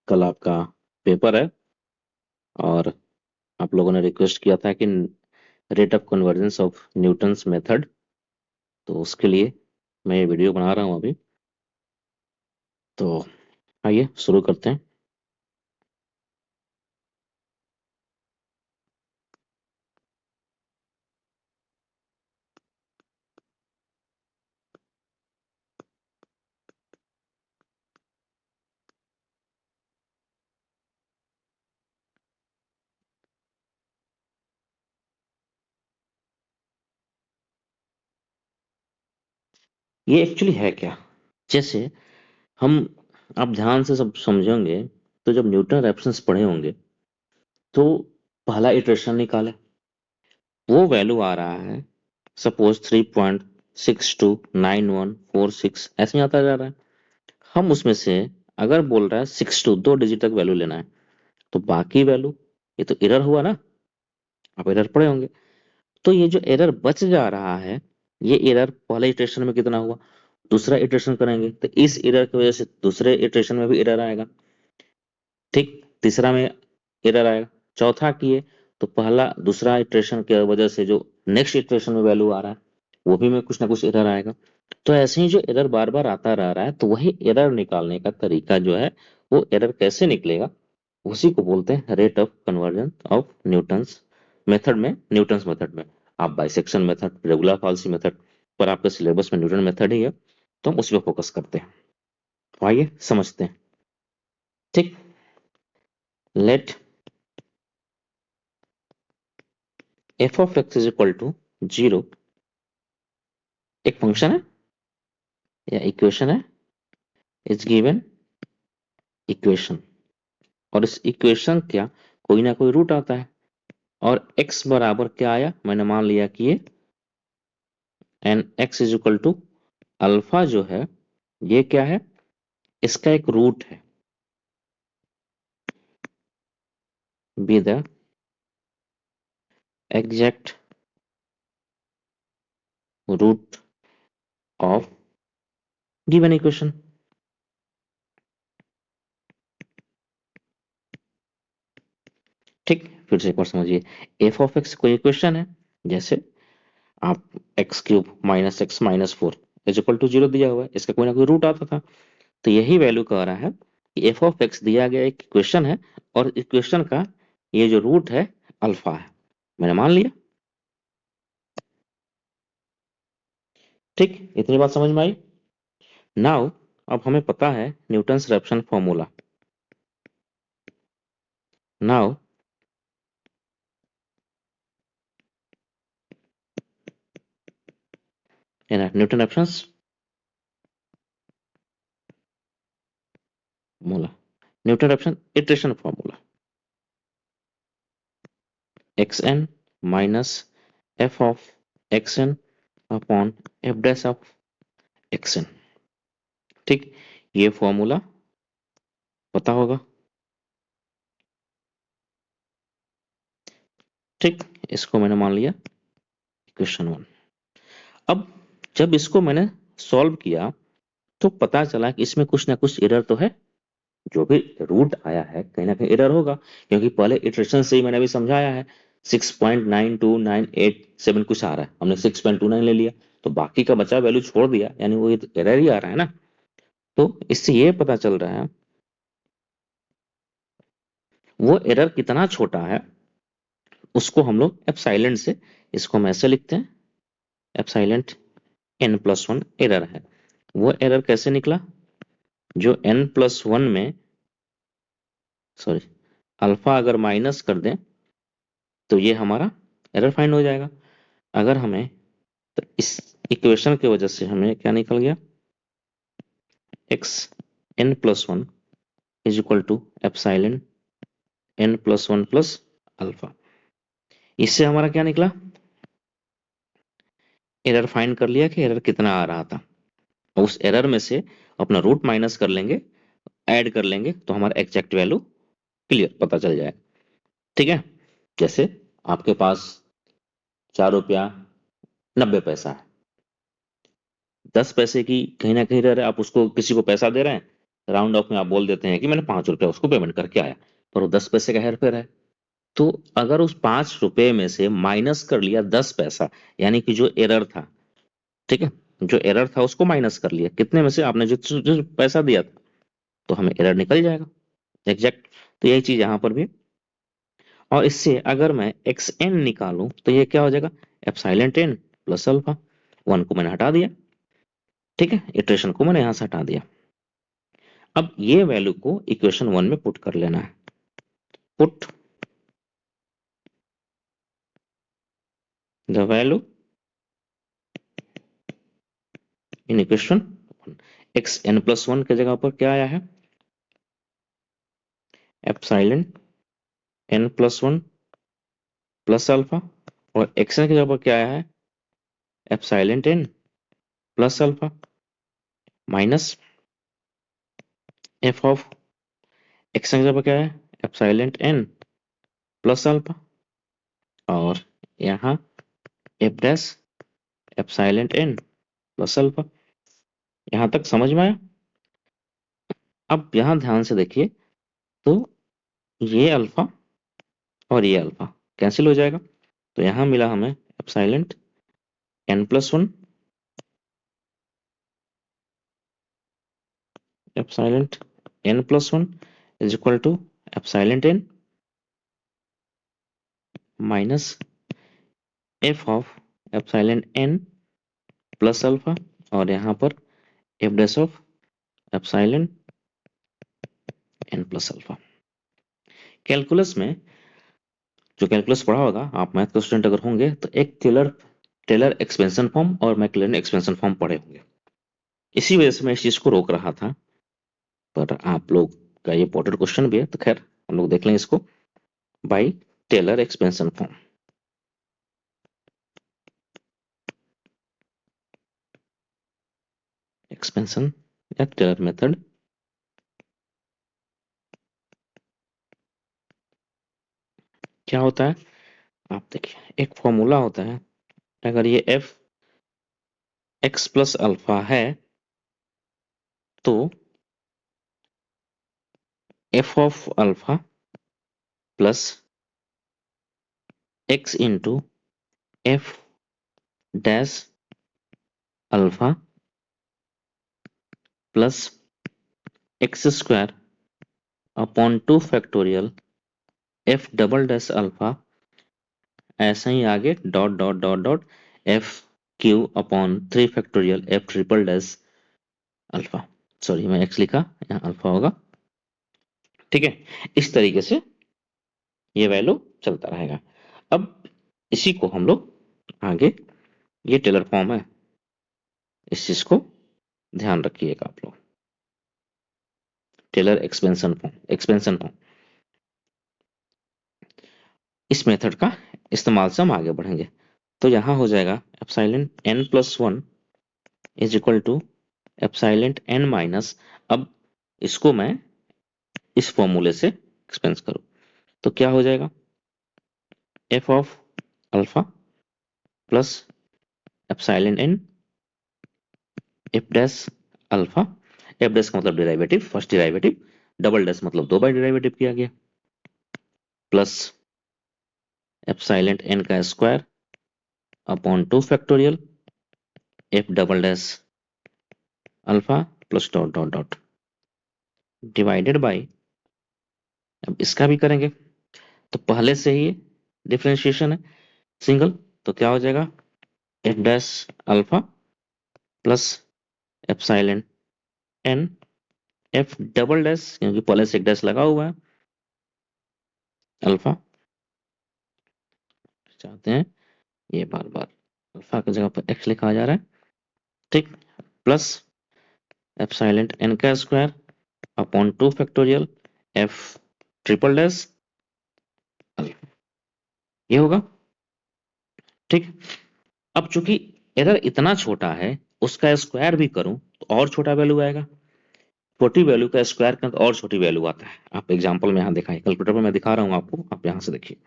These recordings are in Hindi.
कल आपका पेपर है और आप लोगों ने रिक्वेस्ट किया था कि rate of convergence of Newton's method, तो उसके लिए मैं ये वीडियो बना रहा हूँ अभी। तो आइए शुरू करते हैं। ये एक्चुअली है क्या? जैसे हम आप ध्यान से सब समझेंगे तो जब न्यूटन रेफरेंस पढ़े होंगे तो पहला इटरेशन निकाले, वो वैल्यू आ रहा है सपोज 3.629146 ऐसे ही आता जा रहा है। हम उसमें से अगर बोल रहा है 62 दो डिजिट तक वैल्यू लेना है तो बाकी वैल्यू, ये तो एरर हुआ ना, आप एरर पढ़े होंगे। तो ये जो एरर बच जा रहा है, ये एरर पहले इटरेशन में कितना हुआ, दूसरा इटरेशन करेंगे तो इस एरर की वजह से दूसरे इटरेशन में भी एरर आएगा, ठीक, तीसरा में एरर आएगा, चौथा किए तो पहला दूसरा इटरेशन की वजह से जो नेक्स्ट इटरेशन में वैल्यू आ रहा है वो भी में कुछ ना कुछ एरर आएगा। तो ऐसे ही जो एरर बार बार आता रह रहा है तो वही एरर निकालने का तरीका जो है, वो एरर कैसे निकलेगा, उसी को बोलते हैं rate of conversion of Newton's method में। न्यूटन्स मेथड में आप bisection method, regular falsies method पर, आपके सिलेबस में न्यूटन मेथड ही है तो हम उस पर फोकस करते हैं। तो आइए समझते हैं। ठीक, let f of x is equal to 0 एक फंक्शन है या इक्वेशन है, इज गिवन इक्वेशन, और इस इक्वेशन का कोई ना कोई रूट आता है और x बराबर क्या आया, मैंने मान लिया कि ये n x is equal to alpha जो है ये क्या है, इसका एक रूट है, be the exact root of given equation. ठीक, फिर से एक बार समझिए, एफ ऑफ एक्स कोई इक्वेशन है, जैसे आप x cube minus x minus four is equal to 0 दिया हुआ है, इसका कोई ना कोई रूट आता था, तो यही वैल्यू कह रहा है कि एफ ऑफ एक्स दिया गया एक इक्वेशन है और इक्वेशन का ये जो रूट है अल्फा है, मैंने मान लिया। ठीक, इतनी बात समझ में आई। नाउ अब हमें पता है Newton's Raphson formula. Now Newton Raphson's formula, Newton Raphson iteration formula, x n minus f of x n upon f dash of x n. ठीक, ये फॉर्मूला पता होगा। ठीक, इसको मैंने मान लिया इक्वेशन वन। अब जब इसको मैंने सॉल्व किया तो पता चला कि इसमें कुछ ना कुछ एरर तो है, जो भी रूट आया है कहीं ना कहीं एरर होगा, क्योंकि पहले इटरेशन से ही मैंने अभी समझाया है 6.92987 कुछ आ रहा है, हमने 6.29 ले लिया तो बाकी का बचा वैल्यू छोड़ दिया, यानी वो एरर ही आ रहा है ना। तो इससे ये पता चल रहा है वो एरर कितना छोटा है, उसको हम लोग एप्सिलॉन से, इसको हम ऐसे लिखते हैं एप्सिलॉन n+1 एरर है। वो एरर कैसे निकला, जो n+1 में, सॉरी, अल्फा अगर माइनस कर दें तो ये हमारा एरर फाइंड हो जाएगा। अगर हमें, तो इस इक्वेशन की वजह से हमें क्या निकल गया, x n+1 is equal to epsilon n+1 plus alpha. इससे हमारा क्या निकला, एरर फाइंड कर लिया कि एरर कितना आ रहा था, और उस एरर में से अपना रूट माइनस कर लेंगे, ऐड कर लेंगे तो हमारा एग्जैक्ट वैल्यू क्लियर पता चल जाएगा। ठीक है, जैसे आपके पास 4 रुपया 90 पैसा है, 10 पैसे की कहीं ना कहीं एरर है, आप उसको किसी को पैसा दे रहे हैं राउंड ऑफ में आप बोल देते हैं कि मैंने 5 रुपया उसको पेमेंट करके आया, पर वो 10 पैसे का हेरफेर है। तो अगर उस 5 रुपए में से माइनस कर लिया 10 पैसा, यानी कि जो एरर था, ठीक है, जो एरर था उसको माइनस कर लिया, कितने में से, आपने जो पैसा दिया था, तो हमें एरर निकल जाएगा एग्जैक्ट। तो यही चीज यहाँ पर भी। और इससे अगर मैं एक्स एन निकालूं तो ये क्या हो जाएगा, epsilon ten plus alpha. One को मैंने हटा दिया, ठीक है, इटरेशन को मैंने यहां से हटा दिया। अब ये वैल्यू को इक्वेशन वन में पुट कर लेना है। Put the value in equation x n plus one की जगह पर क्या आया है, epsilon n plus one plus alpha, और एक्स एन की जगह पर क्या आया है, epsilon ten plus alpha minus f of x n की जगह पर क्या है, एप्सिलॉन एन प्लस अल्फा, और यहाँ f dash epsilon n plus alpha. यहां तक समझ में आया। अब यहां ध्यान से देखिए, तो ये अल्फा और ये अल्फा कैंसिल हो जाएगा, तो यहां मिला हमें epsilon n plus one, epsilon n plus one is equal to epsilon ten minus f of epsilon n plus alpha, और यहाँ पर f dash of epsilon n plus alpha. Calculus में, जो कैलकुलस पढ़ा होगा, आप मैथ का स्टूडेंट अगर होंगे तो एक टेलर टेलर एक्सपेंशन फॉर्म और मैक्लैरिन एक्सपेंशन फॉर्म पढ़े होंगे। इसी वजह से मैं इस चीज को रोक रहा था, पर आप लोग का ये इंपॉर्टेंट क्वेश्चन भी है, तो खैर हम लोग देख लेंगे इसको। By Taylor expansion form, expansion या टेलर मेथड, क्या होता है, आप देखिए एक फॉर्मूला होता है। अगर ये एफ एक्स प्लस अल्फा है, तो F of alpha plus x into F dash alpha plus x square upon 2 factorial f double dash alpha, ऐसे ही आगे dot dot dot dot F Q upon 3 factorial F triple dash alpha. Sorry, मैं एक्स लिखा, यहाँ अल्फा होगा, ठीक है। इस तरीके से ये वैल्यू चलता रहेगा। अब इसी को हम लोग आगे, ये टेलर फॉर्म है, इस चीज को ध्यान रखिएगा आप लोग। टेलर एक्सपेंशन फॉर्म इस मेथड का इस्तेमाल से हम आगे बढ़ेंगे। तो यहां हो जाएगा epsilon n plus one is equal to epsilon n minus, अब इसको मैं इस फॉर्मूले से एक्सपेंस करूं तो क्या हो जाएगा, f of alpha plus epsilon n f dash alpha, f dash का मतलब derivative, first derivative, double dash मतलब दो बार डेरिवेटिव किया गया, प्लस एप्सिलॉन एन का square upon 2 factorial f double dash alpha plus dot dot dot divided by, अब इसका भी करेंगे, तो पहले से ही डिफरेंशिएशन है सिंगल, तो क्या हो जाएगा, f dash alpha plus epsilon n f double dash, क्योंकि पहले से एक डैश लगा हुआ है, अल्फा, चाहते हैं ये बार बार अल्फा की जगह पर एक्स लिखा जा रहा है, ठीक, प्लस एप्सिलॉन एन का square upon 2 factorial F triple dash alpha, ये होगा, ठीक। अब चूंकि एरर इतना छोटा है, उसका स्क्वायर भी करूं तो और छोटा वैल्यू आएगा, छोटी वैल्यू का स्क्वायर करें तो और छोटी वैल्यू आता है। आप एग्जांपल में यहाँ दिखाएं, कैलकुलेटर पर मैं दिखा रहा हूँ आपको, आप यहाँ से देखिए।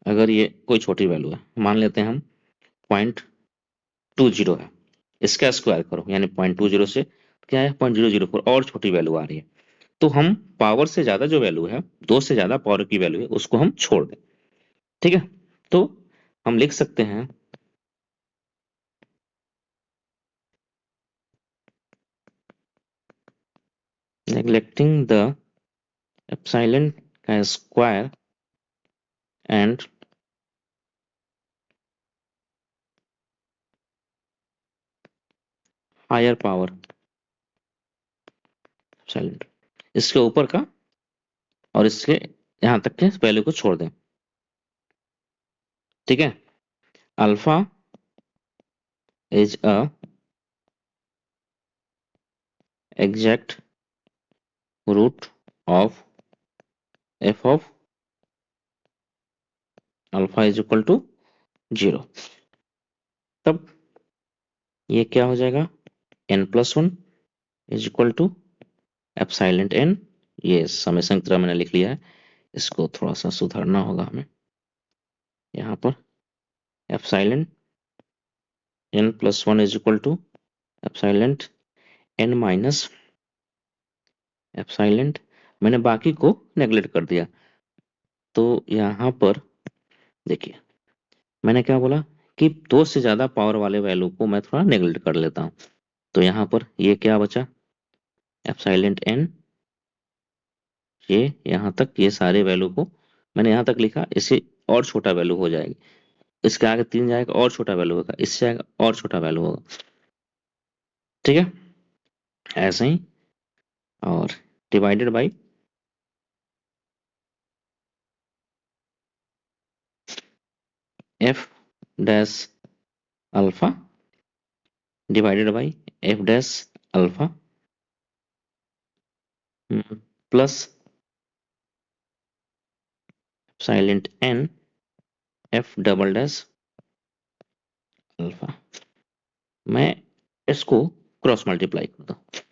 अगर ये कोई छोटी वैल्यू है, मान लेते हैं हम 0.20 है, इसका स्क्वायर करो यानी 0.20 से क्या है 0.004 और छोटी वैल्यू आ रही है, तो हम पावर से ज्यादा जो वैल्यू है, 2 से ज्यादा पावर की वैल्यू है, उसको हम छोड़ दें। ठीक है, तो हम लिख सकते हैं नेग्लेक्टिंग द एप्सिलॉन का square and higher power epsilon, इसके ऊपर का और इसके यहां तक के वैल्यू को छोड़ दें। ठीक है, alpha is a exact root of f of alpha is equal to 0। तब ये क्या हो जाएगा, n+1 is equal to epsilon n, ये समेशन की तरह मैंने लिख लिया है, इसको थोड़ा सा सुधारना होगा हमें। यहाँ पर epsilon n+1 is equal to epsilon n minus epsilon, मैंने बाकी को नेग्लेक्ट कर दिया। तो यहाँ पर देखिए, मैंने क्या बोला कि 2 से ज्यादा पावर वाले वैल्यू को मैं थोड़ा नेग्लेक्ट कर लेता हूँ। तो यहाँ पर ये क्या बचा, एप्सिलॉन एन, ये यहाँ तक ये सारे वैल्यू को मैंने यहाँ तक लिखा, इससे और छोटा वैल्यू हो जाएगी, इसके आगे 3 जाएगा और छोटा वैल्यू होगा, इससे आगे और छोटा वैल्यू होगा। ठीक है, ऐसे ही, और divided by f dash alpha divided by f dash alpha plus epsilon n f double dash alpha. मैं इसको क्रॉस मल्टीप्लाई करता हूँ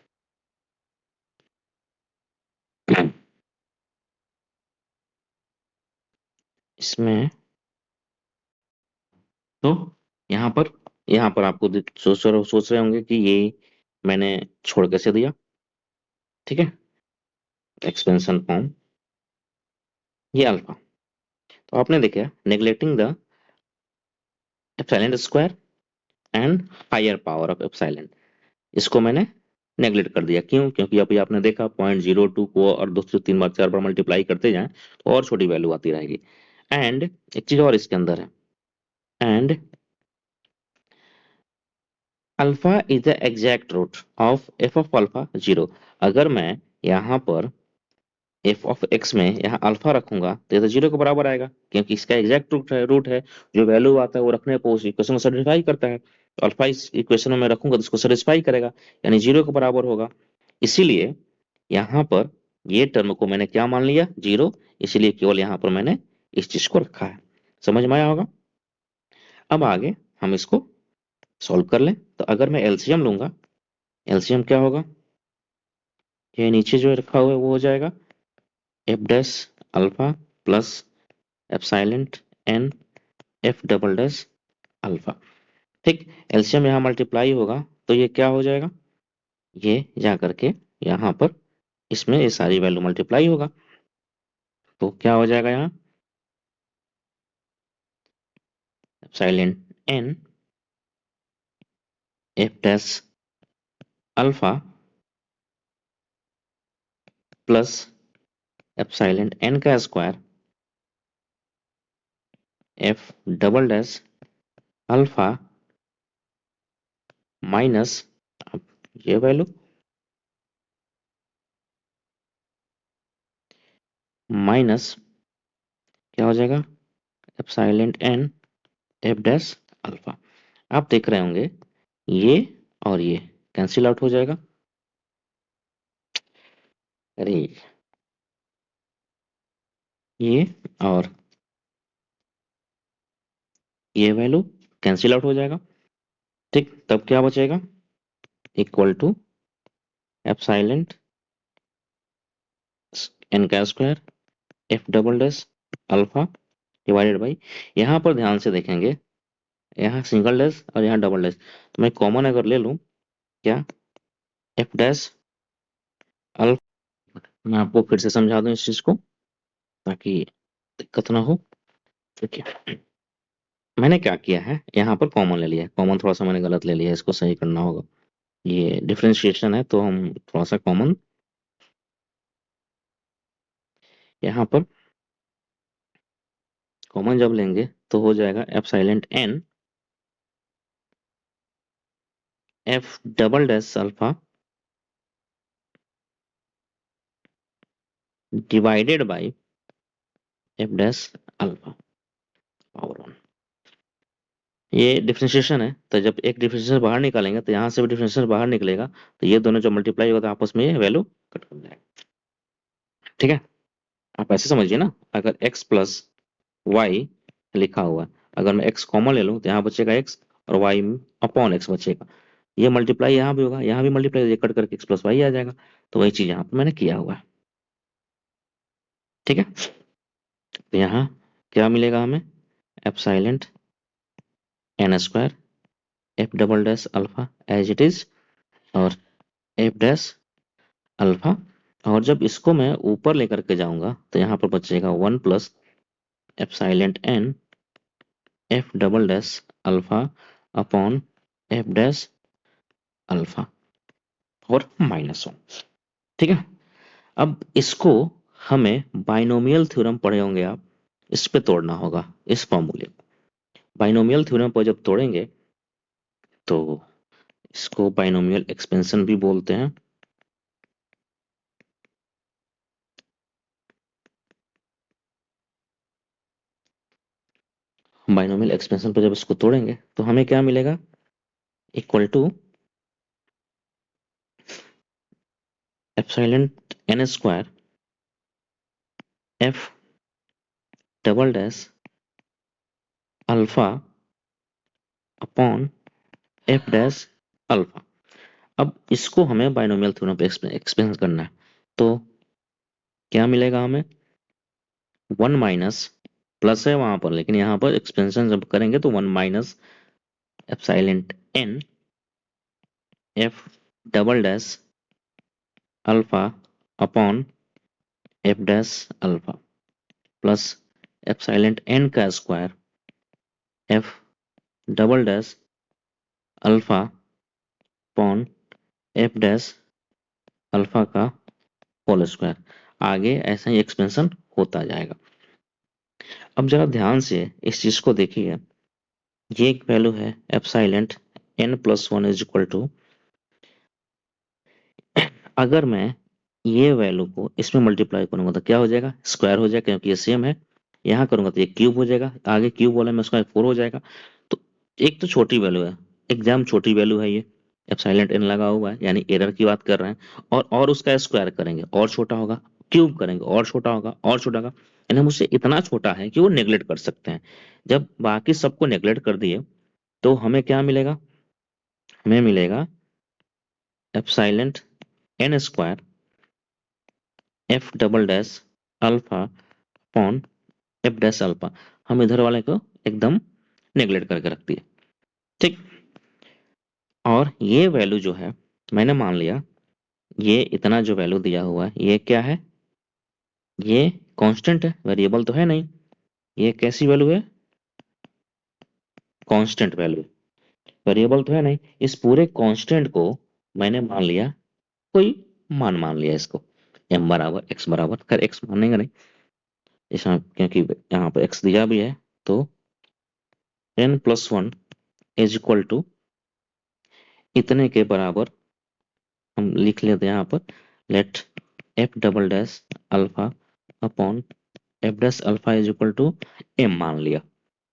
इसमें, तो यहाँ पर आपको सोच रहे होंगे कि ये मैंने छोड़ कैसे दिया। ठीक है, एक्सपेंशन फॉर्म, ये अल्फा, तो आपने देखा neglecting the epsilon square and higher power of epsilon, इसको मैंने नेग्लेक्ट कर दिया। क्यों? क्योंकि अभी आपने देखा 0.02 को और 2 से 3 बार 4 बार मल्टीप्लाई करते जाएं तो और छोटी वैल्यू आती रहेगी। एंड एक चीज और इसके अंदर है, and alpha is the exact root of f of alpha 0। अगर मैं यहाँ पर एफ ऑफ एक्स में यहाँ अल्फा रखूंगा तो ये तो 0 के बराबर आएगा, क्योंकि इसका एग्जैक्ट रूट है, जो वैल्यू आता है वो रखने पर उस इक्वेशन को सेटिस्फाई करता है। तो अल्फा इस इक्वेशन में मैं रखूंगा तो इसको सेटिस्फाई करेगा, यानी 0 के बराबर होगा। इसीलिए यहाँ पर ये टर्म को मैंने क्या मान लिया, 0, इसीलिए केवल यहाँ पर मैंने इस चीज को रखा है। समझ में आया होगा। अब आगे हम इसको सॉल्व कर लें। तो अगर मैं एलसीएम लूंगा, एलसीएम क्या होगा, ये नीचे जो रखा हुआ है वो हो जाएगा f dash alpha plus epsilon n f double dash alpha. ठीक, एलसीएम यहाँ मल्टीप्लाई होगा तो ये क्या हो जाएगा, ये जा करके यहाँ पर इसमें ये सारी वैल्यू मल्टीप्लाई होगा, तो क्या हो जाएगा यहाँ epsilon n f dash alpha plus epsilon n का square f double dash alpha minus, अब ये वैल्यू माइनस क्या हो जाएगा, epsilon n f dash alpha. आप देख रहे होंगे ये और ये कैंसिल आउट हो जाएगा। अरे ये और ये वैल्यू कैंसिल आउट हो जाएगा। ठीक, तब क्या बचेगा, इक्वल टू एप्सिलॉन एन का square f double dash alpha divided by, यहाँ पर ध्यान से देखेंगे, यहाँ सिंगल डैश और यहाँ डबल डैश, तो मैं कॉमन अगर ले लूँ क्या, एफ डैश अल्फा। मैं आपको फिर से समझा दूं इस चीज को ताकि दिक्कत ना हो। देखिए मैंने क्या किया है, यहाँ पर कॉमन ले लिया है, कॉमन थोड़ा सा मैंने गलत ले लिया है, इसको सही करना होगा। ये डिफरेंशिएशन है तो हम थोड़ा सा कॉमन यहाँ पर कॉमन जब लेंगे तो हो जाएगा epsilon n f double dash alpha divided by f dash alpha power one. ये डिफरेंशिएशन है तो जब एक डिफरेंशिएशन बाहर निकालेंगे तो यहाँ से भी डिफरेंशिएशन बाहर निकलेगा, तो ये दोनों जब मल्टीप्लाई होगा तो आपस में ये वैल्यू कट कर जाएगा। ठीक है, आप ऐसे समझिए ना, अगर x प्लस वाई लिखा हुआ है, अगर मैं x कॉमन ले लूँ तो यहाँ बचेगा x और y अपॉन x बचेगा। ये मल्टीप्लाई यहाँ भी होगा, यहाँ भी मल्टीप्लाई, ये कट करके x प्लस वाई आ जाएगा। तो वही चीज यहाँ पर मैंने किया हुआ है। ठीक है, तो यहाँ क्या मिलेगा हमें, epsilon n square f double dash alpha as it is और एफ डैश अल्फा। और जब इसको मैं ऊपर लेकर के जाऊंगा तो यहाँ पर बचेगा one plus epsilon n f double dash alpha upon f dash alpha और माइनस वन। ठीक है, अब इसको हमें बाइनोमियल थ्योरम पढ़े होंगे आप, इस पे तोड़ना होगा इस फॉर्मूले को। बाइनोमियल थ्योरम पर जब तोड़ेंगे तो इसको बाइनोमियल एक्सपेंशन भी बोलते हैं। बाइनोमियल एक्सपेंशन पर जब इसको तोड़ेंगे तो हमें क्या मिलेगा, equal to epsilon n square f double dash alpha upon f dash alpha. अब इसको हमें बाइनोमियल थ्योरम पे एक्सपेंस करना है, तो क्या मिलेगा हमें, वन माइनस प्लस है वहां पर लेकिन यहाँ पर एक्सपेंशन जब करेंगे तो one minus epsilon n f double dash alpha upon f dash alpha plus epsilon n का square f double dash alpha upon f dash alpha का होल स्क्वायर। आगे ऐसा ही एक्सपेंशन होता जाएगा। अब जरा ध्यान से इस चीज को देखिए, ये एक वैल्यू है epsilon n plus one is equal to, अगर मैं ये वैल्यू को इसमें मल्टीप्लाई करूंगा तो क्या हो जाएगा, स्क्वायर हो जाएगा क्योंकि ये सेम है। यहाँ करूंगा तो ये क्यूब हो जाएगा, आगे क्यूब वाला में स्क्वायर फोर हो जाएगा। तो एक तो छोटी वैल्यू है, एग्जाम छोटी वैल्यू है ये, एप्सिलॉन एन लगा हुआ है यानी एरर की बात कर रहे हैं। और उसका स्क्वायर करेंगे और छोटा होगा, क्यूब करेंगे और छोटा होगा और छोटा होगा, यानी हम उससे इतना छोटा है कि वो नेग्लेक्ट कर सकते हैं। जब बाकी सबको नेग्लेक्ट कर दिए तो हमें क्या मिलेगा, हमें मिलेगा epsilon n square f double dash alpha upon f dash alpha. हम इधर वाले को एकदम नेग्लेक्ट करके रख दिए। ठीक, और ये वैल्यू जो है मैंने मान लिया, ये इतना जो वैल्यू दिया हुआ है ये क्या है, ये कांस्टेंट है, वेरिएबल तो है नहीं। ये कैसी वैल्यू है, कांस्टेंट वैल्यू, वेरिएबल तो है नहीं। इस पूरे कांस्टेंट को मैंने मान लिया, कोई मान मान लिया इसको, एम बराबर एक्स बराबर, खैर एक्स मानेगा नहीं इसमें क्योंकि यहाँ पर एक्स दिया भी है। तो n plus one is equal to इतने के बराबर हम लिख लेते हैं यहाँ पर, let f double dash alpha upon f dash alpha is equal to m मान लिया।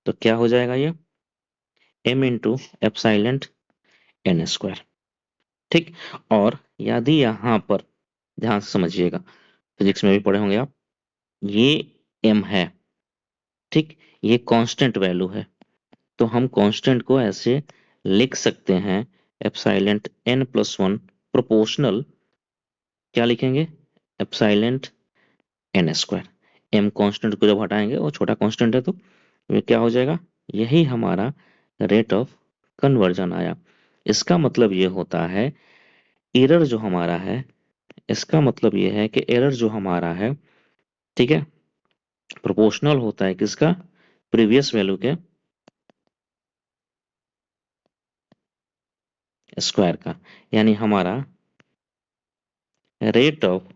तो क्या हो जाएगा ये, m into epsilon n square. ठीक, और यदि यहाँ पर ध्यान से समझिएगा, फिजिक्स में भी पढ़े होंगे आप, ये एम है, ठीक, ये कांस्टेंट वैल्यू है। तो हम कांस्टेंट को ऐसे लिख सकते हैं, epsilon n plus one proportional, क्या लिखेंगे, epsilon n square. M constant को जब हटाएंगे वो छोटा कांस्टेंट है तो ये क्या हो जाएगा, यही हमारा रेट ऑफ कन्वर्जन आया। इसका मतलब ये होता है एरर जो हमारा है, इसका मतलब ये है कि एरर जो हमारा है, ठीक है, प्रोपोर्शनल होता है किसका, प्रीवियस वैल्यू के स्क्वायर का। यानी हमारा रेट ऑफ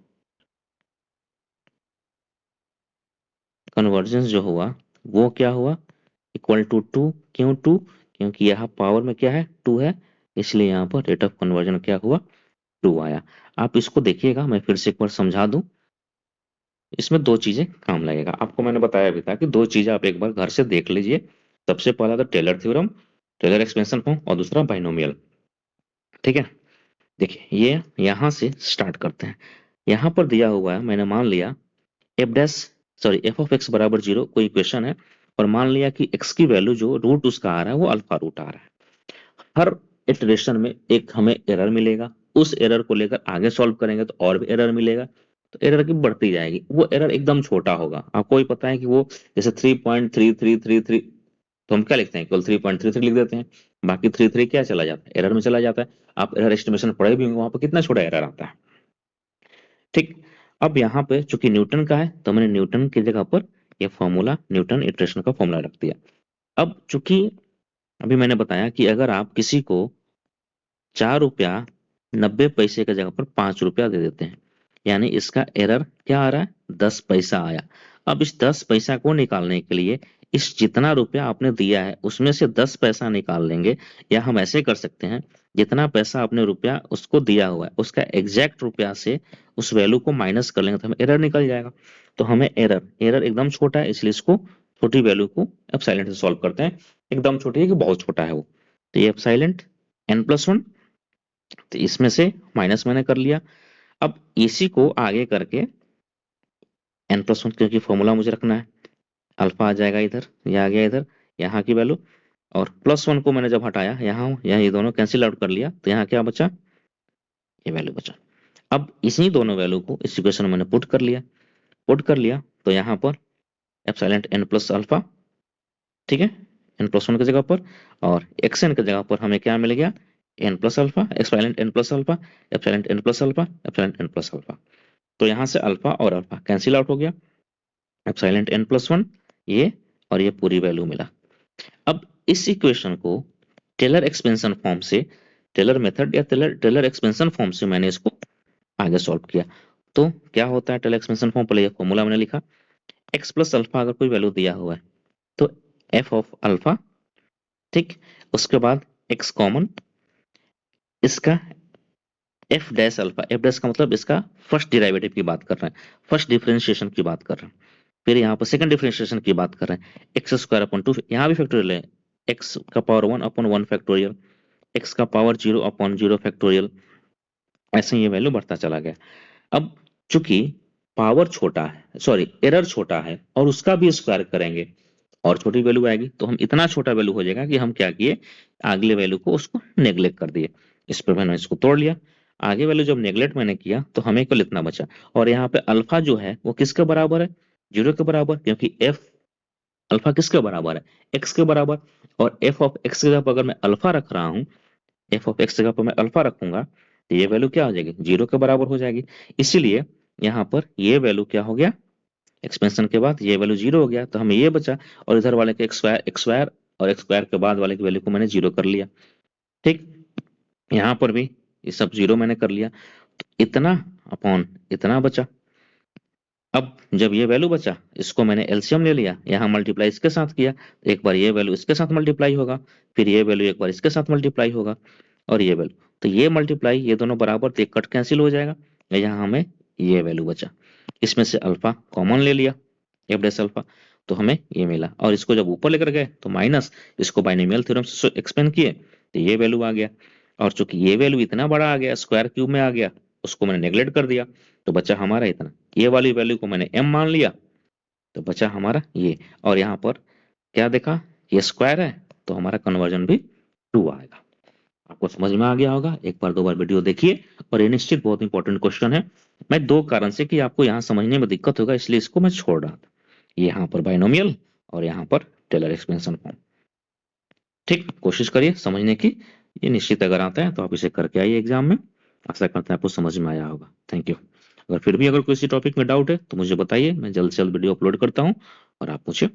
कन्वर्जेंस जो हुआ वो क्या हुआ, इक्वल टू 2। क्यों 2? क्योंकि यहाँ पावर में क्या है, 2 है, इसलिए यहाँ पर रेट ऑफ कन्वर्जन क्या हुआ, 2 आया। आप इसको देखिएगा, मैं फिर से एक बार समझा दूं। इसमें दो चीजें काम लगेगा, आपको मैंने बताया भी था कि दो चीजें आप एक बार घर से देख लीजिए। सबसे पहला तो Taylor theorem, Taylor expansion form, और दूसरा बाइनोमियल। ठीक है, देखिए ये यहाँ से स्टार्ट करते हैं। यहाँ पर दिया हुआ है, मैंने मान लिया F dash, sorry F of x बराबर 0 कोई इक्वेशन है, और मान लिया कि एक्स की वैल्यू जो रूट उसका आ रहा है वो अल्फा रूट आ रहा है। हर इटरेशन में एक हमें एरर मिलेगा, उस एरर को लेकर आगे सॉल्व करेंगे तो और भी एरर मिलेगा, तो एरर की बढ़ती जाएगी। वो एरर एकदम छोटा होगा, आपको ही पता है कि वो जैसे 3.3333, तो हम क्या लिखते हैं, केवल 3.33 लिख देते हैं, बाकी 33 क्या चला जाता है, एरर में चला जाता है। आप एरर एस्टिमेशन पढ़े भी होंगे, वहां पर कितना छोटा एरर आता है। ठीक, अब यहाँ पे चूंकि न्यूटन का है तो मैंने न्यूटन की जगह पर ये फॉर्मूला, न्यूटन इटरेशन का फॉर्मूला रख दिया। अब चूंकि अभी मैंने बताया कि अगर आप किसी को 4 रुपया 90 पैसे की जगह पर 5 रुपया दे देते हैं, यानी इसका एरर क्या आ रहा है, 10 पैसा आया। अब इस 10 पैसा को निकालने के लिए इस जितना रुपया आपने दिया है उसमें से 10 पैसा निकाल लेंगे, या हम ऐसे कर सकते हैं, जितना पैसा आपने रुपया उसको दिया हुआ है उसका एग्जैक्ट रुपया से उस वैल्यू को माइनस कर लेंगे तो हमें एरर निकल जाएगा। तो हमें एरर एरर एकदम छोटा है, इसलिए इसको छोटी वैल्यू को एप्सिलॉन से सॉल्व करते हैं। एकदम छोटी है कि बहुत छोटा है वो, तो ये एप्सिलॉन n+1, तो इसमें से माइनस मैंने कर लिया। अब इसी को आगे करके n+1, क्योंकि फॉर्मूला मुझे रखना है, अल्फा आ जाएगा इधर, यह आ गया इधर यहाँ की वैल्यू, और +1 को मैंने जब हटाया यहाँ यहाँ ये दोनों कैंसिल आउट कर लिया तो यहाँ क्या बचा, ये वैल्यू बचा। अब इसी दोनों वैल्यू को इस इक्वेशन में मैंने पुट कर लिया तो यहाँ पर एप्सिलॉन n प्लस अल्फा, ठीक है, n+1 की जगह पर, और xn की जगह पर हमें क्या मिल गया, n plus alpha, epsilon n plus alpha, epsilon n plus alpha, epsilon n plus alpha. तो यहाँ से अल्फा और अल्फा कैंसिल आउट हो गया, एप्सिलॉन n+1 ये, और ये पूरी वैल्यू मिला। अब इस इक्वेशन को टेलर एक्सपेंशन फॉर्म से, टेलर मेथड या टेलर टेलर एक्सपेंशन फॉर्म से मैंने इसको आगे सॉल्व किया। तो क्या होता है टेलर एक्सपेंशन फॉर्म, पहले ये फॉर्मूला मैंने लिखा, एक्स प्लस अल्फा अगर कोई वैल्यू दिया हुआ है तो एफ ऑफ अल्फा, ठीक, उसके बाद एक्स कॉमन, इसका F dash alpha, f dash का मतलब इसका फर्स्ट डिराइवेटिव की बात कर रहे हैं, फर्स्ट डिफरेंशिएशन की बात कर रहे हैं। फिर यहाँ पर सेकंड डिफरेंशिएशन की बात कर रहे हैं, एक्स स्क्वायर अपॉन 2, यहाँ भी फैक्टोरियल है, एक्स का पावर 1/1 फैक्टोरियल, एक्स का पावर 0/0 फैक्टोरियल, ऐसे ये वैल्यू बढ़ता चला गया। अब चूंकि पावर छोटा है, सॉरी एरर छोटा है, और उसका भी स्क्वायर करेंगे और छोटी वैल्यू आएगी, तो हम इतना छोटा वैल्यू हो जाएगा कि हम क्या किए, अगले वैल्यू को उसको नेग्लेक्ट कर दिए। इस पर मैंने इसको तोड़ लिया, आगे वैल्यू जब नेग्लेक्ट मैंने किया तो हमें केवल इतना बचा। और यहाँ पे अल्फा जो है वो किसके बराबर है, 0 के बराबर, क्योंकि एफ अल्फा किसके बराबर है, एक्स के बराबर। और एफ ऑफ एक्स की जगह पर अगर मैं अल्फा रख रहा हूँ, एफ ऑफ एक्स जगह पर मैं अल्फा रखूंगा तो ये वैल्यू क्या हो जाएगी, 0 के बराबर हो जाएगी। इसीलिए यहाँ पर ये वैल्यू क्या हो गया, एक्सपेंशन के बाद ये वैल्यू 0 हो गया, तो हमें ये बचा, और इधर वाले के एक्स स्क्वायर और एक्स स्क्वायर के बाद वाले की वैल्यू को मैंने 0 कर लिया। ठीक, यहाँ पर भी ये सब 0 मैंने कर लिया, तो इतना अपॉन इतना बचा। अब जब ये वैल्यू बचा, इसको मैंने एलसीएम ले लिया, यहाँ मल्टीप्लाई इसके साथ किया, एक बार ये वैल्यू इसके साथ मल्टीप्लाई होगा, फिर ये वैल्यू एक बार इसके साथ मल्टीप्लाई होगा, और ये वैल्यू, तो ये मल्टीप्लाई ये दोनों बराबर थे, कट कैंसिल हो जाएगा, यहाँ हमें ये वैल्यू बचा। इसमें से अल्फा कॉमन ले लिया, एफ डैश अल्फा, तो हमें ये मिला, और इसको जब ऊपर लेकर गए तो माइनस, इसको बाइनोमियल थ्योरम से एक्सपेंड किए तो ये वैल्यू आ गया। और चूंकि ये वैल्यू इतना बड़ा आ गया, स्क्वायर क्यूब में आ गया, उसको मैंने नेग्लेक्ट कर दिया, तो बचा हमारा इतना, ये वाली वैल्यू को मैंने m मान लिया, तो बचा हमारा ये। और यहाँ पर क्या देखा, ये स्क्वायर है, तो हमारा कन्वर्जन भी 2 आएगा। आपको समझ में आ गया होगा, एक बार दो बार वीडियो देखिए, और ये निश्चित बहुत इंपॉर्टेंट क्वेश्चन है। मैं दो कारण से कि आपको यहाँ समझने में दिक्कत होगा इसलिए इसको मैं छोड़ रहा था, यहाँ पर बाइनोमियल और यहाँ पर टेलर एक्सपेंशन फॉर्म। ठीक, कोशिश करिए समझने की, ये निश्चित अगर आता है तो आप इसे करके आइए एग्जाम में, आशा करते हैं आपको समझ में आया होगा। Thank you. अगर फिर भी अगर किसी टॉपिक में डाउट है तो मुझे बताइए, मैं जल्द से जल्द वीडियो अपलोड करता हूँ और आप मुझे